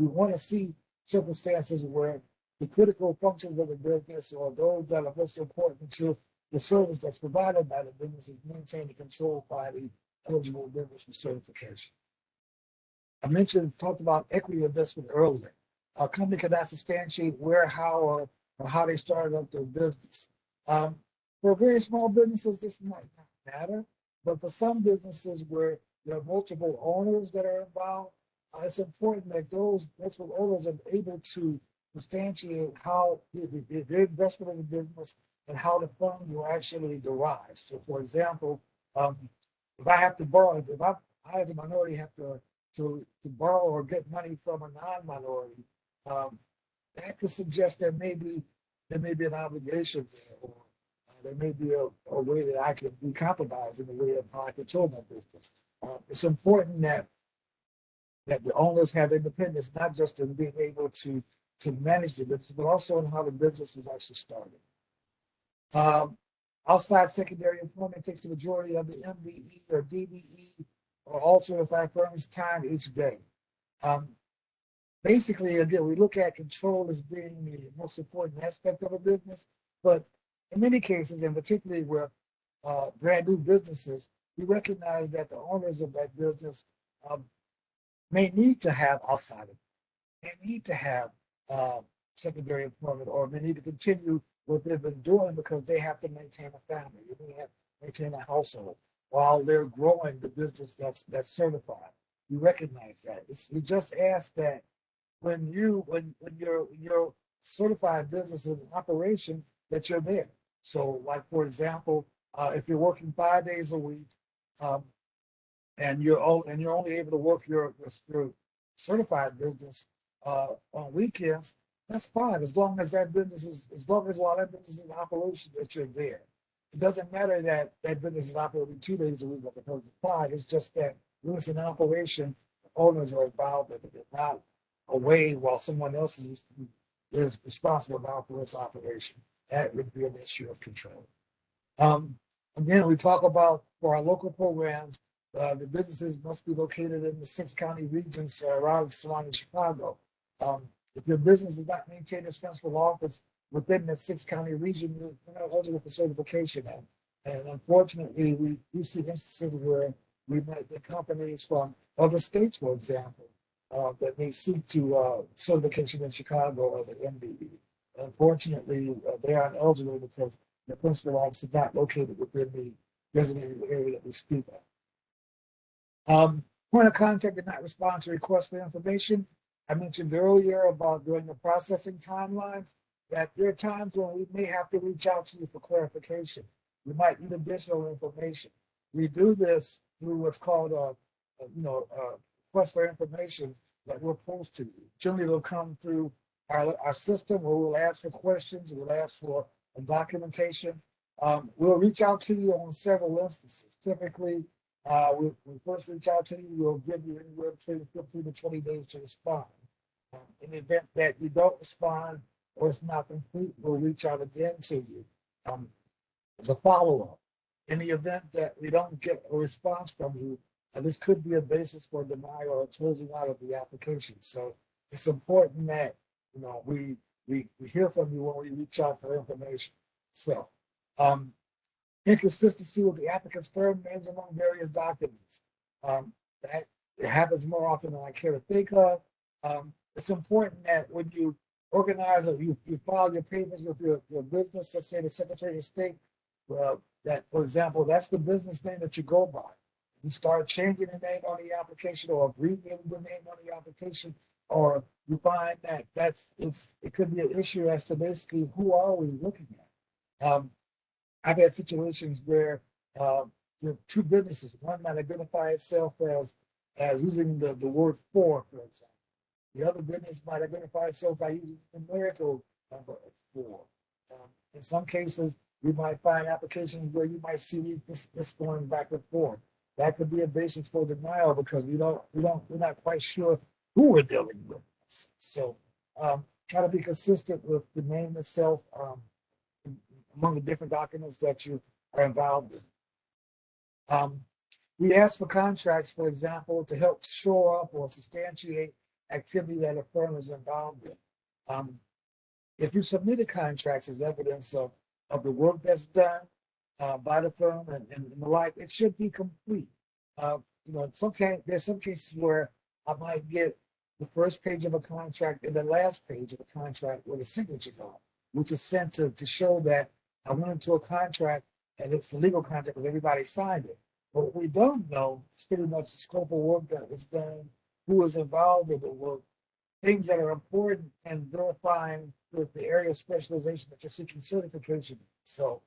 want to see circumstances where the critical functions of the business or those that are most important to the service that's provided by the business is maintained and controlled by the eligible business for certification. I talked about equity investment earlier. A company cannot substantiate where, how, or how they started up their business. For very small businesses, this might not matter, but for some businesses where there are multiple owners that are involved, it's important that those multiple owners are able to substantiate how their investment in the business and how the funds were actually derived. So, for example, if I have to borrow, if I as a minority have to borrow or get money from a non-minority, that could suggest that there may be an obligation there, or there may be a way that I can be compromised in the way of how I control my business. It's important that the owners have independence, not just in being able to manage the business, but also in how the business was actually started. Outside secondary employment takes the majority of the MBE or DBE or all certified firms' time each day. Basically, again, we look at control as being the most important aspect of a business, but in many cases, and particularly with brand new businesses, we recognize that the owners of that business may need to have outside of it, may need to have secondary employment, or may need to continue what they've been doing because they have to maintain a family, they have to maintain a household while they're growing the business that's certified. We recognize that. We just ask that when your certified business is in operation, that you're there. So, like for example, if you're working 5 days a week, and you're only able to work your certified business on weekends, that's fine as long as while that business is in operation, that you're there. It doesn't matter that that business is operating 2 days a week as opposed to 5. It's just that when it's in operation, the owners are involved, that they're not away while someone else is responsible now for its operation. That would be an issue of control. Again, we talk about for our local programs, the businesses must be located in the 6 county regions around surrounding Chicago. If your business does not maintain its principal office within that 6 county region, you're not eligible for certification. And unfortunately, we see instances where we might get companies from other states, for example, that may seek to certification in Chicago as an MBE. Unfortunately, they aren't eligible because the principal office is not located within the designated area that we speak of. Point of contact did not respond to requests for information. I mentioned earlier about during the processing timelines that there are times when we may have to reach out to you for clarification. We might need additional information. We do this through what's called a request for information that we'll post to you. Generally, it'll come through our system where we'll ask for questions, we'll ask for documentation. We'll reach out to you on several instances. Typically, we first reach out to you, we'll give you anywhere between 15 to 20 days to respond. In the event that you don't respond or it's not complete, we'll reach out again to you as a follow-up. In the event that we don't get a response from you, this could be a basis for denial or closing out of the application. So it's important that we hear from you when we reach out for information. So inconsistency with the applicant's firm names among various documents. That happens more often than I care to think of. It's important that when you organize or you file your papers with your business, let's say the Secretary of State, that, for example, that's the business name that you go by. You start changing the name on the application or abbreviating the name on the application, or you find that it could be an issue as to basically who are we looking at. I've had situations where uh, there are two businesses. One might identify itself as using the word for example. The other business might identify itself by using the numerical number of four. In some cases, we might find applications where you might see this going back and forth. That could be a basis for denial because we're not quite sure who we're dealing with. So try to be consistent with the name itself among the different documents that you are involved in. We ask for contracts, for example, to help shore up or substantiate activity that a firm is involved in. If you submitted contracts as evidence of the work that's done by the firm and the like, it should be complete. There's some cases where I might get the first page of a contract and the last page of the contract where the signatures are, which is sent to show that I went into a contract and it's a legal contract because everybody signed it. But what we don't know is pretty much the scope of work that was done, who was involved in the work, things that are important, and verifying the area of specialization that you're seeking certification. So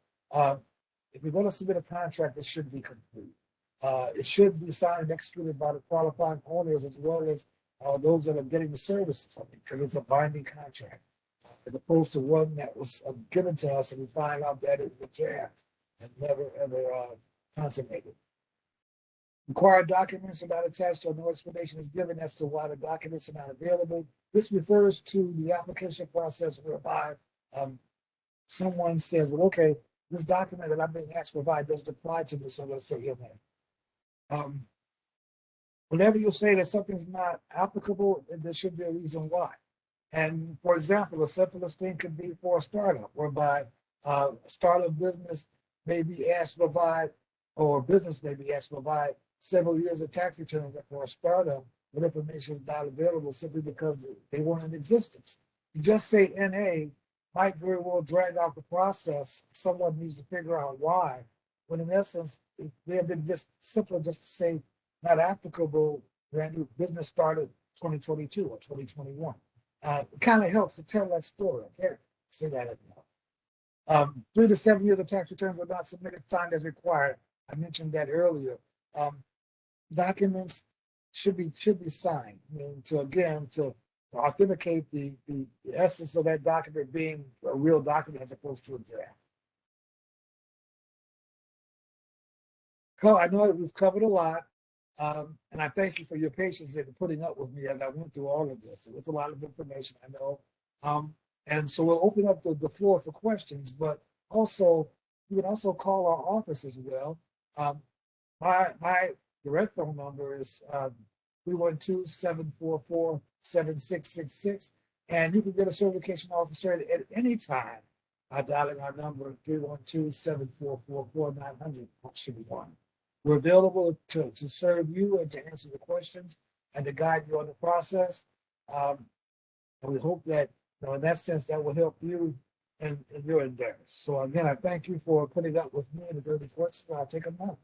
if you're going to submit a contract, it should be complete. It should be signed and executed by the qualifying owners as well as those that are getting the services of it, because it's a binding contract, as opposed to one that was given to us and we find out that it was a draft and never ever consummated. Required documents are not attached or no explanation is given as to why the documents are not available. This refers to the application process whereby someone says, well, okay, this document that I'm being asked to provide doesn't apply to this, so let's say in there. Whenever you say that something's not applicable, there should be a reason why. And for example, the simplest thing could be for a startup, whereby a startup business may be asked to provide, or business may be asked to provide several years of tax returns for a startup, but information is not available simply because they weren't in existence. You just say NA might very well drag out the process. Someone needs to figure out why, when in essence, it may have been just simpler just to say not applicable, brand new business started 2022 or 2021. It kind of helps to tell that story. I can't say that enough. 3 to 7 years of tax returns were not submitted, signed as required. I mentioned that earlier. Documents should be signed. I mean, to authenticate the essence of that document being a real document as opposed to a draft. I know we've covered a lot, and I thank you for your patience in putting up with me as I went through all of this. It's a lot of information, I know. And so we'll open up the floor for questions, but also you can also call our office as well. My direct phone number is 312-744-7666, and you can get a certification officer at any time by dialing our number 312-744-4900, option 1. We're available to serve you and to answer the questions and to guide you on the process. And we hope that, in that sense, that will help you in your endeavors. So again, I thank you for putting up with me and the early questions. I'll take them now.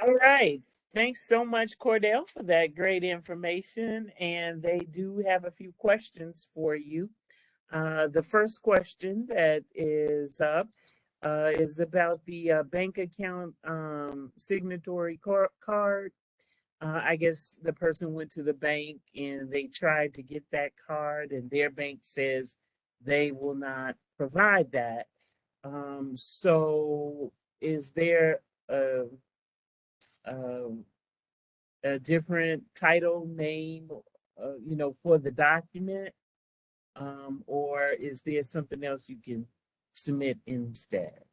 All right. Thanks so much, Cordell, for that great information. And they do have a few questions for you. The first question that is up is about the bank account signatory card. I guess the person went to the bank and they tried to get that card, and their bank says they will not provide that. So is there a different title name, for the document? Or is there something else you can submit instead?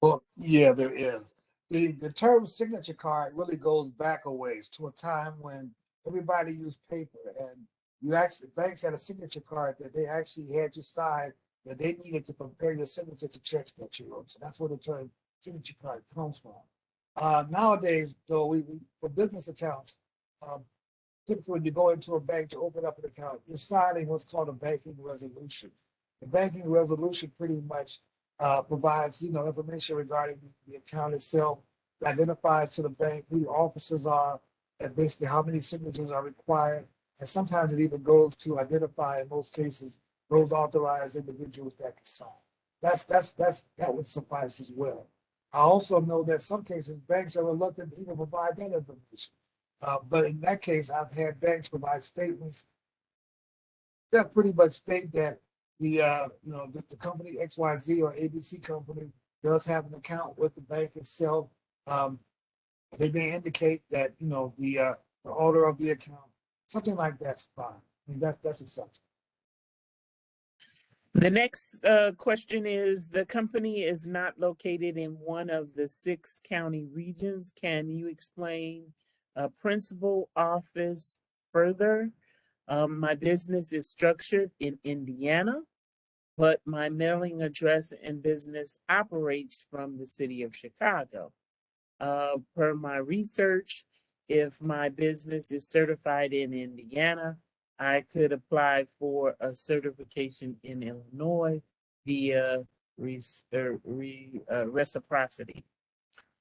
Well, yeah, there is. The term signature card really goes back a ways to a time when everybody used paper, and banks had a signature card that they actually had you sign that they needed to compare your signature to checks that you wrote. So that's where the term signature card comes from. Nowadays, though, we for business accounts, typically when you go into a bank to open up an account, you're signing what's called a banking resolution. The banking resolution pretty much provides, information regarding the account itself, identifies to the bank who the officers are, and basically how many signatures are required. And sometimes it even goes to identify, in most cases, those authorized individuals that can sign. That would suffice as well. I also know that some cases banks are reluctant to even provide that information. But in that case, I've had banks provide statements that pretty much state that the company XYZ or ABC company does have an account with the bank itself. Um, they may indicate that the owner of the account, something like that's fine. I mean that's acceptable. The next question is, the company is not located in one of the 6 county regions. Can you explain principal office further? My business is structured in Indiana, but my mailing address and business operates from the city of Chicago. Per my research, if my business is certified in Indiana, I could apply for a certification in Illinois via reciprocity.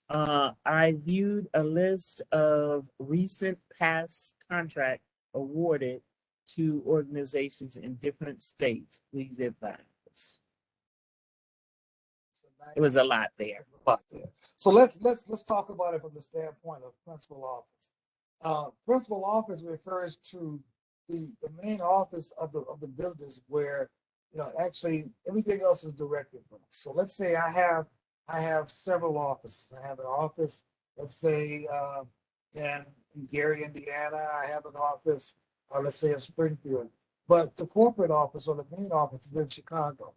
I viewed a list of recent past contract awarded to organizations in different states. Please advise. It was a lot there. So let's talk about it from the standpoint of principal office. Principal office refers to the main office of the business where actually everything else is directed from. So let's say I have several offices. I have an office, let's say in Gary, Indiana. I have an office, let's say in Springfield. But the corporate office or the main office is in Chicago.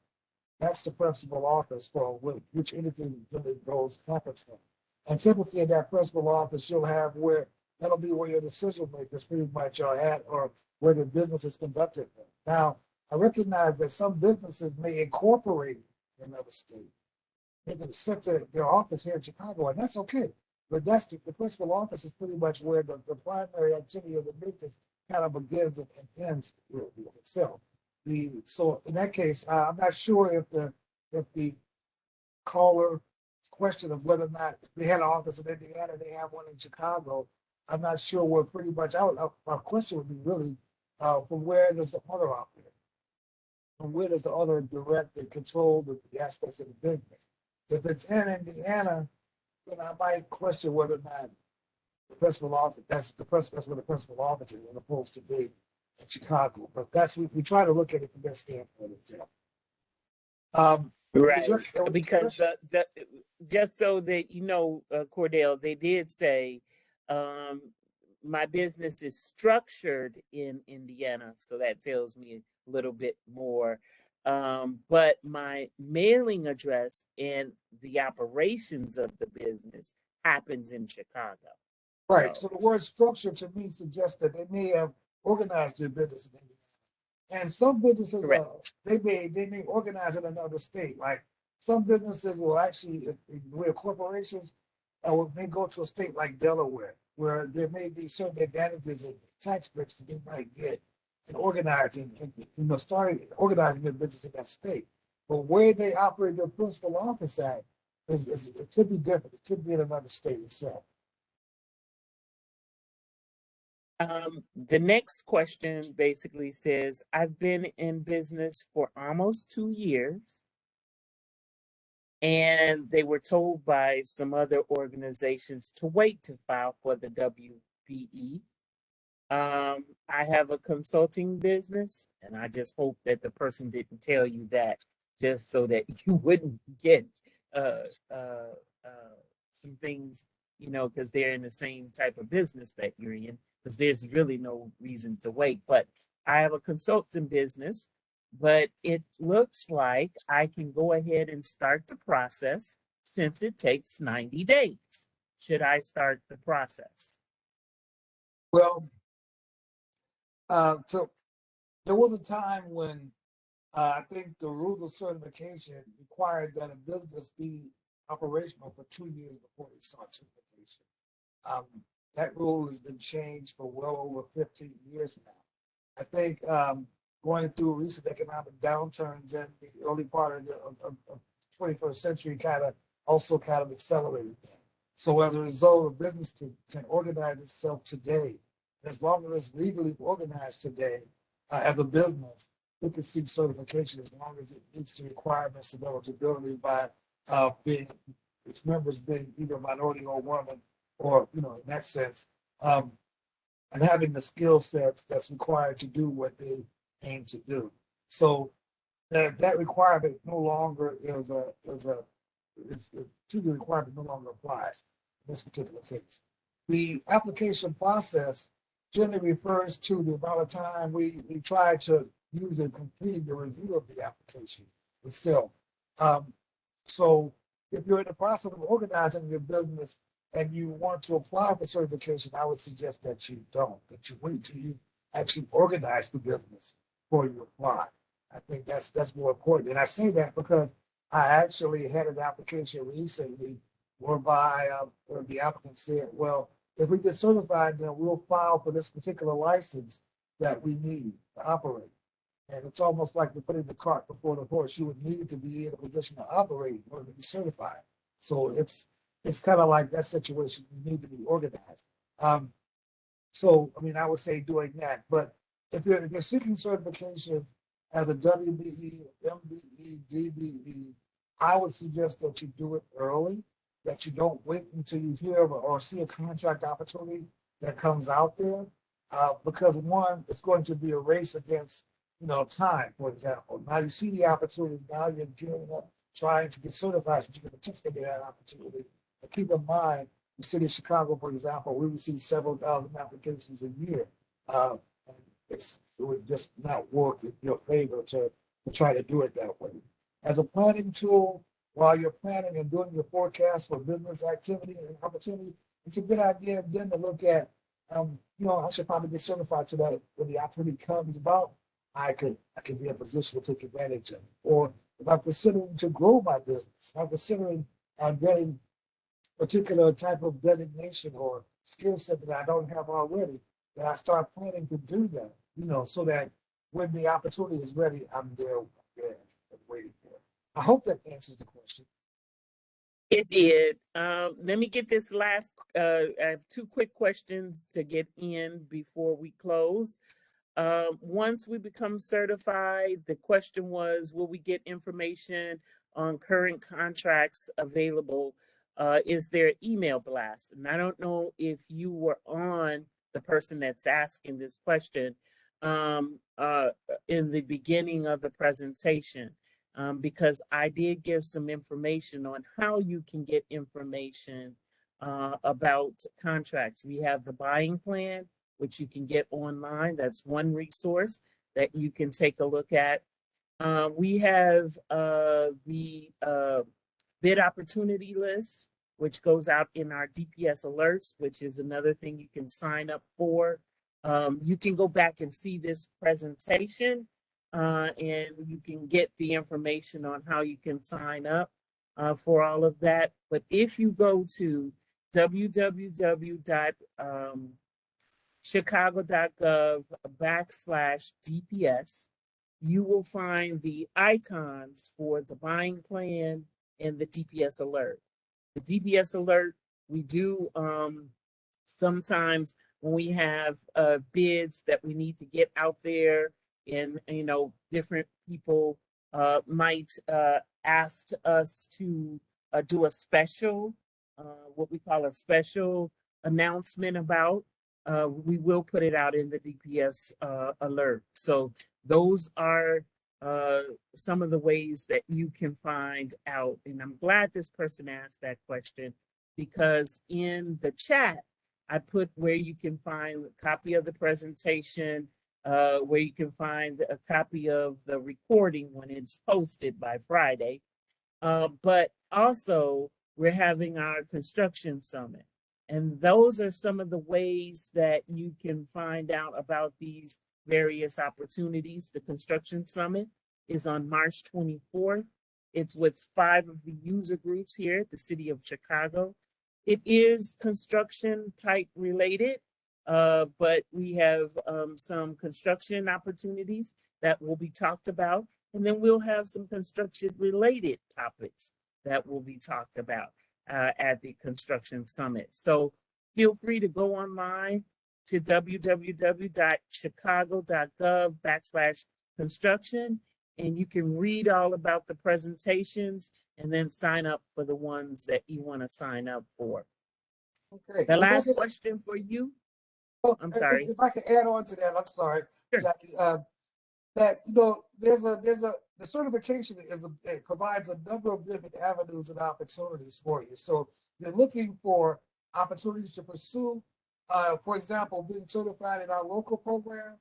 That's the principal office for which anything really goes happens from. And typically in that principal office, you'll have that'll be where your decision makers pretty much are at, or where the business is conducted from. Now, I recognize that some businesses may incorporate in another state. They can set their office here in Chicago, and that's okay. But that's the principal office is pretty much where the primary activity of the business kind of begins and ends with itself. So in that case, I'm not sure if the caller question of whether or not they had an office in Indiana, they have one in Chicago. I'm not sure where pretty much my question would be really from where does the owner operate? From where does the owner direct and control the aspects of the business? If it's in Indiana, then I might question whether or not the principal office, that's where the principal office is, as opposed to being in Chicago. But we try to look at it from that standpoint itself. Right, because the just so that you know, Cordell, they did say my business is structured in Indiana, so that tells me a little bit more. But my mailing address and the operations of the business happens in Chicago. Right. So the word structure to me suggests that they may have organized their business in Indiana. And some businesses, they may organize in another state. Like some businesses will actually, where corporations may go to a state like Delaware, where there may be certain advantages and tax breaks that they might get in organizing and starting organizing their business in that state. But where they operate their principal office at it could be different. It could be in another state itself. The next question basically says, I've been in business for almost 2 years, and they were told by some other organizations to wait to file for the WBE. I have a consulting business, and I just hope that the person didn't tell you that just so that you wouldn't get some things, because they're in the same type of business that you're in, because there's really no reason to wait. But I have a consulting business, but it looks like I can go ahead and start the process since it takes 90 days. Should I start the process? Well, so there was a time when I think the rules of certification required that a business be operational for 2 years before they start certification. That rule has been changed for well over 15 years now. I think going through recent economic downturns in the early part of the 21st century kind of accelerated that. So as a result, a business can organize itself today As long as it's legally organized today as a business, it can seek certification as long as it meets the requirements of eligibility by being its members being either minority or woman, or in that sense, and having the skill sets that's required to do what they aim to do. So that requirement no longer is to the requirement no longer applies in this particular case. The application process generally refers to the amount of time we try to use in completing the review of the application itself. So if you're in the process of organizing your business and you want to apply for certification, I would suggest that you don't, that you wait till you actually organize the business before you apply. I think that's more important. And I say that because I actually had an application recently whereby the applicant said, well, if we get certified, then we'll file for this particular license that we need to operate. And it's almost like we're putting the cart before the horse. You would need to be in a position to operate in order to be certified. So it's kind of like that situation. You need to be organized. So I mean, I would say doing that. But if you're seeking certification as a WBE, MBE, DBE, I would suggest that you do it early, that you don't wait until you hear or see a contract opportunity that comes out there, because one, it's going to be a race against time, for example. Now you see the opportunity, now you're gearing up, trying to get certified so you can participate in that opportunity. But keep in mind, the city of Chicago, for example, we receive several thousand applications a year. And it would just not work in your favor to try to do it that way. As a planning tool, while you're planning and doing your forecast for business activity and opportunity, it's a good idea then to look at, I should probably get certified so that when the opportunity comes about, I could be in a position to take advantage of it. Or if I'm considering to grow my business, if I'm considering getting a particular type of designation or skill set that I don't have already, then I start planning to do that, so that when the opportunity is ready, I'm there and waiting for it. I hope that answers the question. It did. Let me get this last. I have two quick questions to get in before we close. Once we become certified, the question was, will we get information on current contracts available? Is there email blast? And I don't know if you were on the person that's asking this question in the beginning of the presentation, because I did give some information on how you can get information about contracts. We have the buying plan, which you can get online. That's one resource that you can take a look at. We have the bid opportunity list, which goes out in our DPS alerts, which is another thing you can sign up for. You can go back and see this presentation, and you can get the information on how you can sign up for all of that. But if you go to www.chicago.gov/DPS, you will find the icons for the buying plan and the DPS alert. The DPS alert, we do sometimes when we have bids that we need to get out there, and different people might ask us to do a special, what we call a special announcement about. We will put it out in the DPS alert. So those are some of the ways that you can find out. And I'm glad this person asked that question, because in the chat, I put where you can find a copy of the presentation, where you can find a copy of the recording when it's posted by Friday. But also, we're having our construction summit. And those are some of the ways that you can find out about these various opportunities. The construction summit is on March 24th. It's with 5 of the user groups here at the city of Chicago. It is construction type related, but we have some construction opportunities that will be talked about. And then we'll have some construction related topics that will be talked about at the construction summit. So feel free to go online to www.chicago.gov/construction, and you can read all about the presentations and then sign up for the ones that you want to sign up for. Okay. The last question for you. I'm sorry. If I could add on to that, I'm sorry, Sure. Jackie. That the certification it provides a number of different avenues and opportunities for you. So you're looking for opportunities to pursue. For example, being certified in our local program.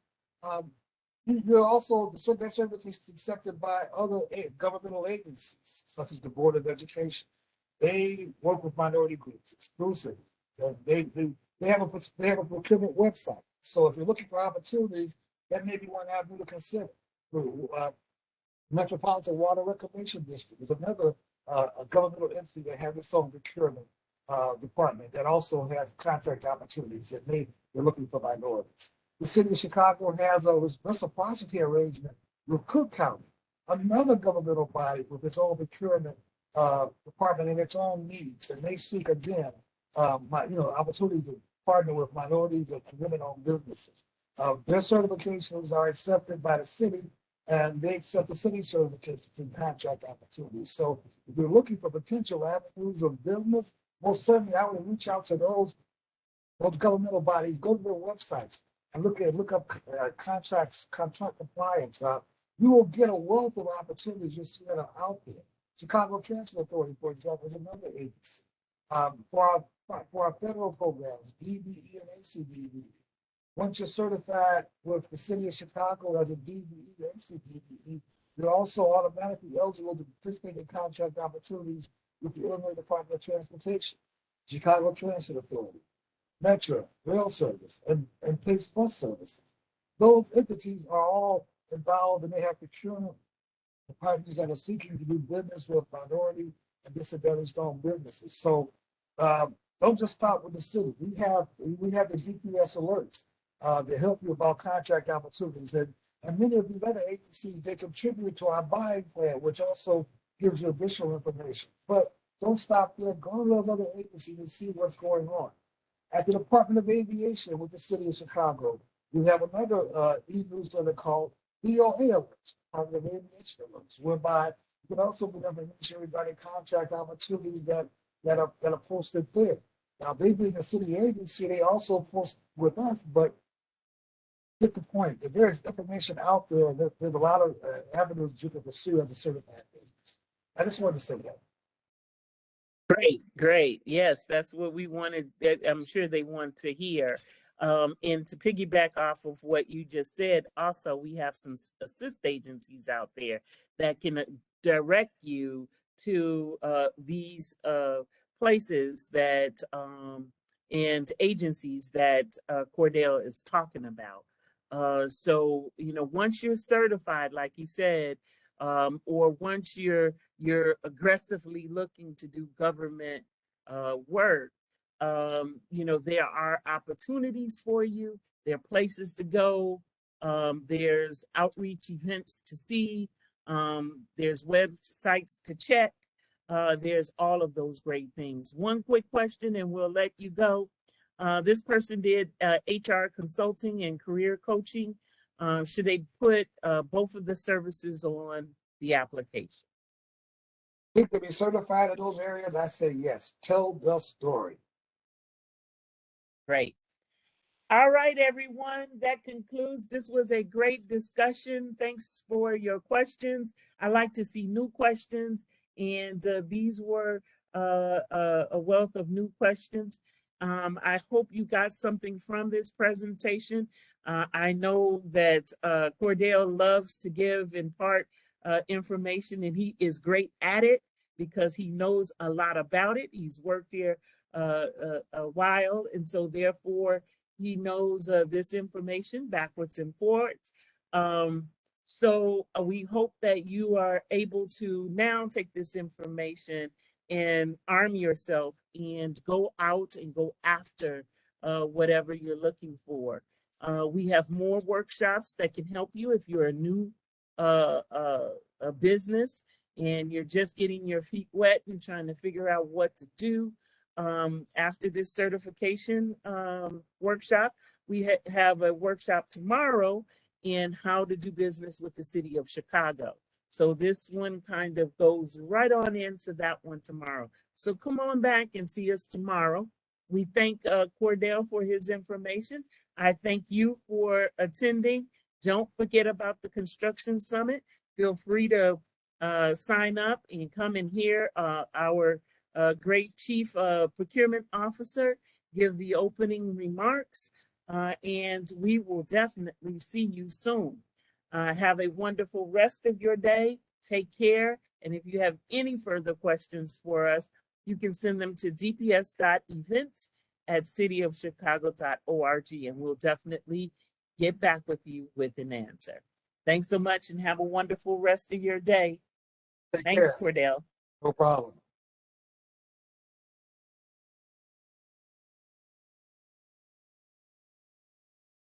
You're also that certification is accepted by other governmental agencies, such as the Board of Education. They work with minority groups exclusively. They have a procurement website. So if you're looking for opportunities, that may be one avenue to consider. Metropolitan Water Reclamation District is another a governmental entity that has its own procurement department that also has contract opportunities that they're looking for minorities. The city of Chicago has a reciprocity arrangement with Cook County, another governmental body with its own procurement department and its own needs, and they seek again, opportunity to partner with minorities and women-owned businesses. Their certifications are accepted by the city, and they accept the city certifications and contract opportunities. So if you're looking for potential avenues of business, most certainly I would reach out to those governmental bodies, go to their websites and look up contract compliance. You will get a wealth of opportunities you see that are out there. Chicago Transit Authority, for example, is another agency. For our federal programs, DBE and ACDBE. Once you're certified with the city of Chicago as a DBE or ACDBE, you're also automatically eligible to participate in contract opportunities with the Illinois Department of Transportation, Chicago Transit Authority, Metro, Rail Service, and Pace Bus Services. Those entities are all involved and they have procurement departments that are seeking to do business with minority and disadvantaged owned businesses. So don't just stop with the city. We have the GPS alerts that help you about contract opportunities. And many of these other agencies, they contribute to our buying plan, which also gives you additional information. But don't stop there. Go to those other agencies and see what's going on. At the Department of Aviation with the city of Chicago, we have another e-newsletter called DOA Alerts, Department of Aviation Alerts, whereby you can also get information regarding contract opportunities that are posted there. Now, they being a city agency, they also post with us, but get the point that there's information out there that there's a lot of avenues you can pursue as a certified business. I just wanted to say that. Great. Yes, that's what we wanted. I'm sure they want to hear. And to piggyback off of what you just said, also, we have some assist agencies out there that can direct you to these places that and agencies that Cordell is talking about. So, once you're certified, like you said, or once you're aggressively looking to do government work, there are opportunities for you. There are places to go. There's outreach events to see. There's websites to check. There's all of those great things. One quick question, and we'll let you go. This person did HR consulting and career coaching. Should they put both of the services on the application? If they be certified in those areas, I say yes. Tell the story. Great. All right, everyone. That concludes. This was a great discussion. Thanks for your questions. I like to see new questions, and these were a wealth of new questions. I hope you got something from this presentation. I know that Cordell loves to give in part information, and he is great at it because he knows a lot about it. He's worked here a while, and so therefore he knows this information backwards and forwards. So we hope that you are able to now take this information and arm yourself and go out and go after whatever you're looking for. We have more workshops that can help you if you're a new a business and you're just getting your feet wet and trying to figure out what to do. After this certification workshop, we have a workshop tomorrow in how to do business with the city of Chicago. So this one kind of goes right on into that one tomorrow. So come on back and see us tomorrow. We thank Cordell for his information. I thank you for attending. Don't forget about the Construction Summit. Feel free to sign up and come and hear our great Chief Procurement Officer give the opening remarks. And we will definitely see you soon. Have a wonderful rest of your day. Take care. And if you have any further questions for us, you can send them to dps.events@cityofchicago.org, and we'll definitely get back with you with an answer. Thanks so much and have a wonderful rest of your day. Take Thanks, care. Cordell. No problem.